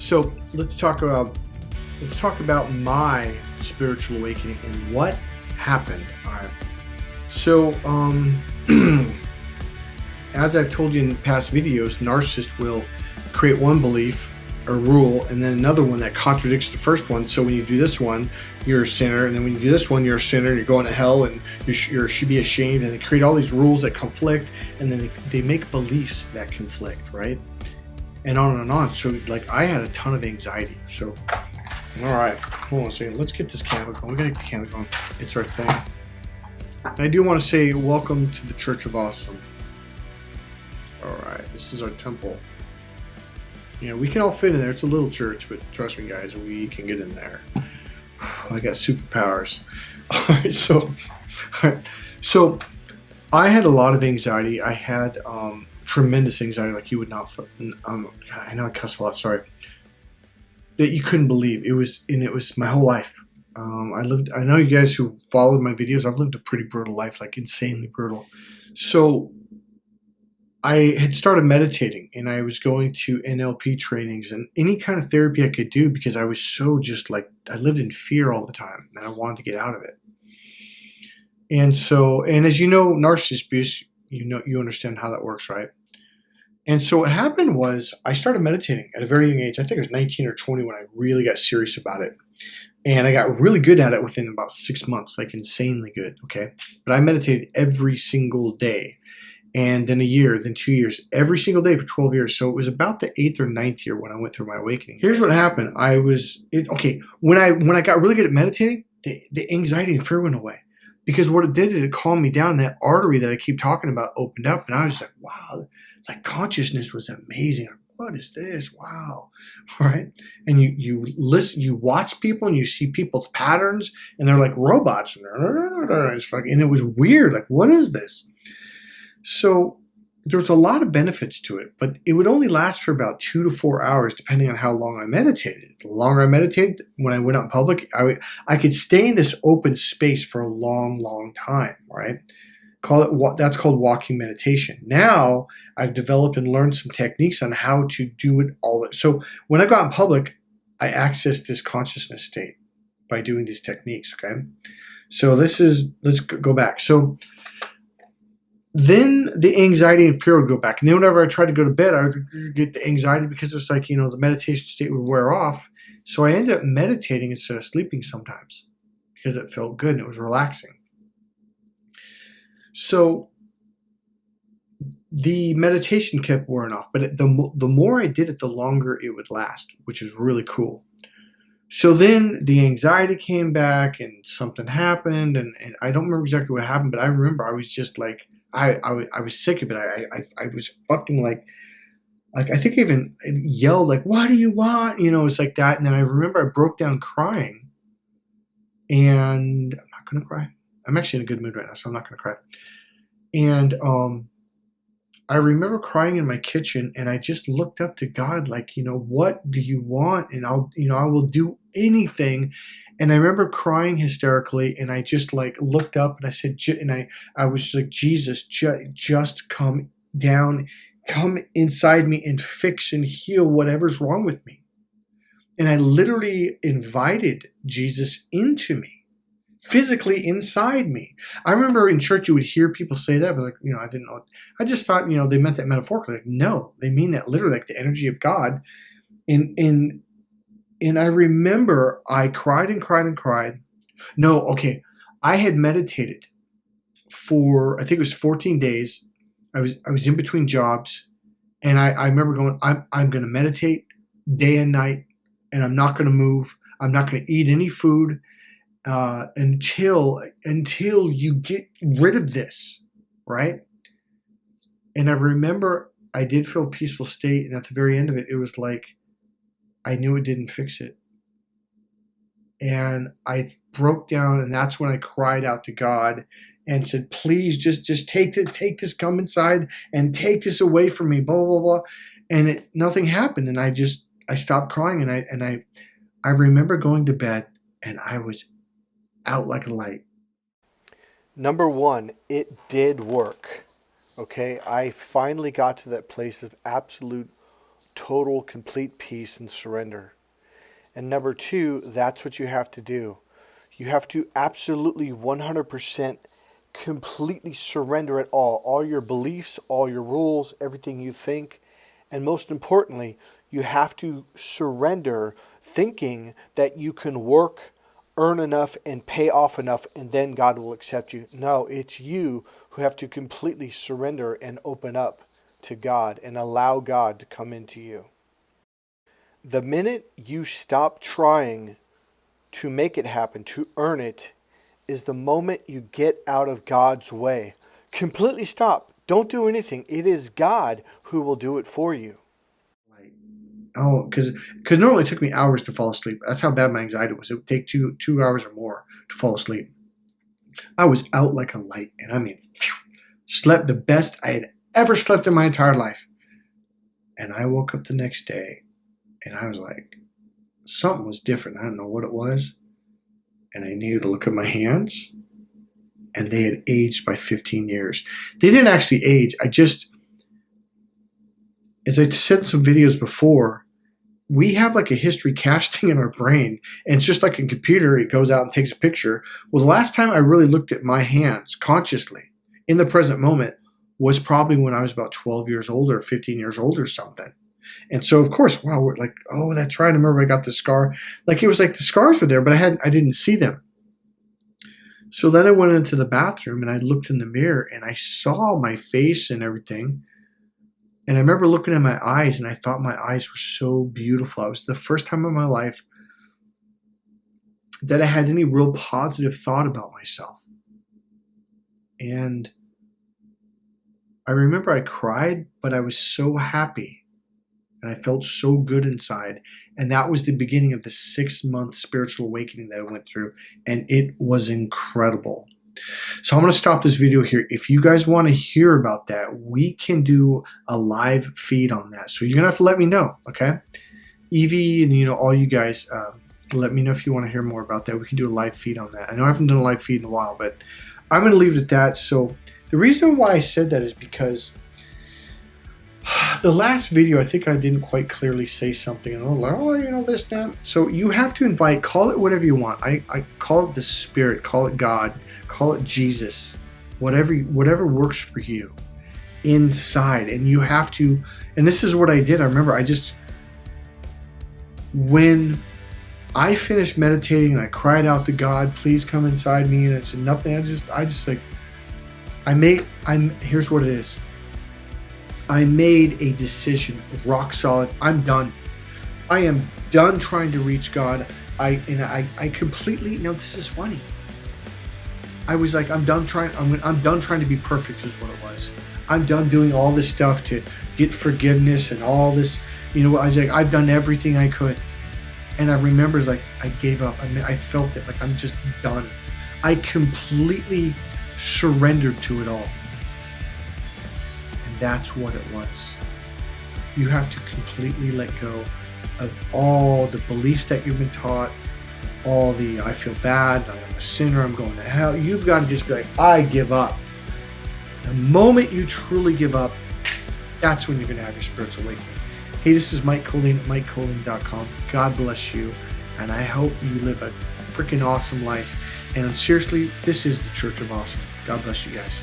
So let's talk about my spiritual awakening and what happened. All right. So as I've told you in past videos, narcissists will create one belief or rule and then another one that contradicts the first one. So when you do this one, you're a sinner, and then when you do this one, you're a sinner, and you're going to hell, and you should be ashamed. And they create all these rules that conflict, and then they make beliefs that conflict, right? And on and on. So like I had a ton of anxiety. So all right, hold on a second. Let's get this camera going. We gotta get the camera going. It's our thing. And I do want to say welcome to the Church of Awesome. All right, this is our temple. You know, we can all fit in there. It's a little church, but trust me, guys, we can get in there. I got superpowers. All right, so I had a lot of anxiety. I had tremendous anxiety, like you would not. I know I cuss a lot. Sorry. That you couldn't believe. It was my whole life. I know you guys who followed my videos. I've lived a pretty brutal life, like insanely brutal. So I had started meditating, and I was going to NLP trainings and any kind of therapy I could do because I was so just like I lived in fear all the time, and I wanted to get out of it. And so, and as you know, narcissist abuse, you understand how that works, right? And so what happened was I started meditating at a very young age. I think it was 19 or 20 when I really got serious about it. And I got really good at it within about 6 months, like insanely good, okay? But I meditated every single day. And then a year, then 2 years, every single day for 12 years. So it was about the 8th or 9th year when I went through my awakening. Here's what happened. When I got really good at meditating, the anxiety and fear went away. Because what it did is it calmed me down. And that artery that I keep talking about opened up. And I was like, wow, like consciousness was amazing. What is this? Wow. All right. And you listen, you watch people and you see people's patterns and they're like robots. And it was weird. Like, what is this? So there was a lot of benefits to it, but it would only last for about 2 to 4 hours, depending on how long I meditated. The longer I meditated, when I went out in public, I could stay in this open space for a long, long time, right? That's called walking meditation. Now I've developed and learned some techniques on how to do it all. So when I got in public, I accessed this consciousness state by doing these techniques, okay? So let's go back. So then the anxiety and fear would go back. And then whenever I tried to go to bed, I would get the anxiety because it's like, the meditation state would wear off. So I ended up meditating instead of sleeping sometimes because it felt good and it was relaxing. So the meditation kept wearing off, but the more I did it, the longer it would last, which is really cool. So then the anxiety came back and something happened, and I don't remember exactly what happened, but I remember I was just like, I was sick of it. I was fucking like I think I even yelled like, "What do you want?" It's like that. And then I remember I broke down crying, and I'm not gonna cry. I'm actually in a good mood right now, so I'm not gonna cry. And I remember crying in my kitchen, and I just looked up to God, like, what do you want? And I will do anything. And I remember crying hysterically, and I just like looked up and I said, and I was like, Jesus, just come down, come inside me and fix and heal whatever's wrong with me. And I literally invited Jesus into me, physically inside me. I remember in church you would hear people say that, but like, I didn't know. I just thought, they meant that metaphorically. Like, no, they mean that literally, like the energy of God. And I remember I cried and cried and cried. No, okay. I had meditated for, I think it was 14 days. I was in between jobs, and I remember going, I'm going to meditate day and night, and I'm not going to move. I'm not going to eat any food until you get rid of this, right? And I remember I did feel a peaceful state, and at the very end of it, it was like I knew it didn't fix it. And I broke down, and that's when I cried out to God and said, please just take this, come inside and take this away from me, blah, blah, blah. And nothing happened. And I stopped crying, and I remember going to bed, and I was out like a light. Number one, it did work. Okay, I finally got to that place of absolute total, complete peace and surrender. And number two, that's what you have to do. You have to absolutely 100% completely surrender it all your beliefs, all your rules, everything you think. And most importantly, you have to surrender thinking that you can work, earn enough, and pay off enough, and then God will accept you. No, it's you who have to completely surrender and open up to God and allow God to come into you. The minute you stop trying to make it happen, to earn it, is the moment you get out of God's way. Completely stop. Don't do anything. It is God who will do it for you. Like, oh, because normally it took me hours to fall asleep. That's how bad my anxiety was. It would take two hours or more to fall asleep. I was out like a light, and I mean, slept the best I had ever slept in my entire life. And I woke up the next day, and I was like, something was different. I don't know what it was. And I needed to look at my hands, and they had aged by 15 years. They didn't actually age. As I said in some videos before, we have like a history cache thing in our brain, and it's just like a computer. It goes out and takes a picture. Well, the last time I really looked at my hands consciously in the present moment was probably when I was about 12 years old or 15 years old or something. And so, of course, wow, we're like, oh, that's right. I remember I got the scar. Like, it was like the scars were there, but I didn't see them. So then I went into the bathroom and I looked in the mirror and I saw my face and everything. And I remember looking at my eyes and I thought my eyes were so beautiful. It was the first time in my life that I had any real positive thought about myself. And I remember I cried, but I was so happy. And I felt so good inside. And that was the beginning of the 6-month spiritual awakening that I went through. And it was incredible. So I'm going to stop this video here. If you guys want to hear about that, we can do a live feed on that. So you're going to have to let me know, okay? Evie and, all you guys, let me know if you want to hear more about that. We can do a live feed on that. I know I haven't done a live feed in a while, but I'm going to leave it at that. So the reason why I said that is because the last video, I think I didn't quite clearly say something. And I'm like, this, that. So you have to invite, call it whatever you want. I call it the Spirit, call it God, call it Jesus, whatever works for you inside. And you have to, and this is what I did. I remember when I finished meditating and I cried out to God, please come inside me. And I said nothing. Here's what it is. I made a decision, rock solid. I'm done. I am done trying to reach God. I completely. Now this is funny. I was like, I'm done trying to be perfect. Is what it was. I'm done doing all this stuff to get forgiveness and all this. I was like, I've done everything I could, and I remember like I gave up. I felt it. Like I'm just done. I completely surrendered to it all. That's what it was. You have to completely let go of all the beliefs that you've been taught, all the I feel bad, I'm a sinner, I'm going to hell. You've got to just be like, I give up. The moment you truly give up, that's when you're going to have your spiritual awakening. Hey, this is Mike Colleen at MikeColleen.com. God bless you, and I hope you live a freaking awesome life. And seriously, this is the Church of Awesome. God bless you guys.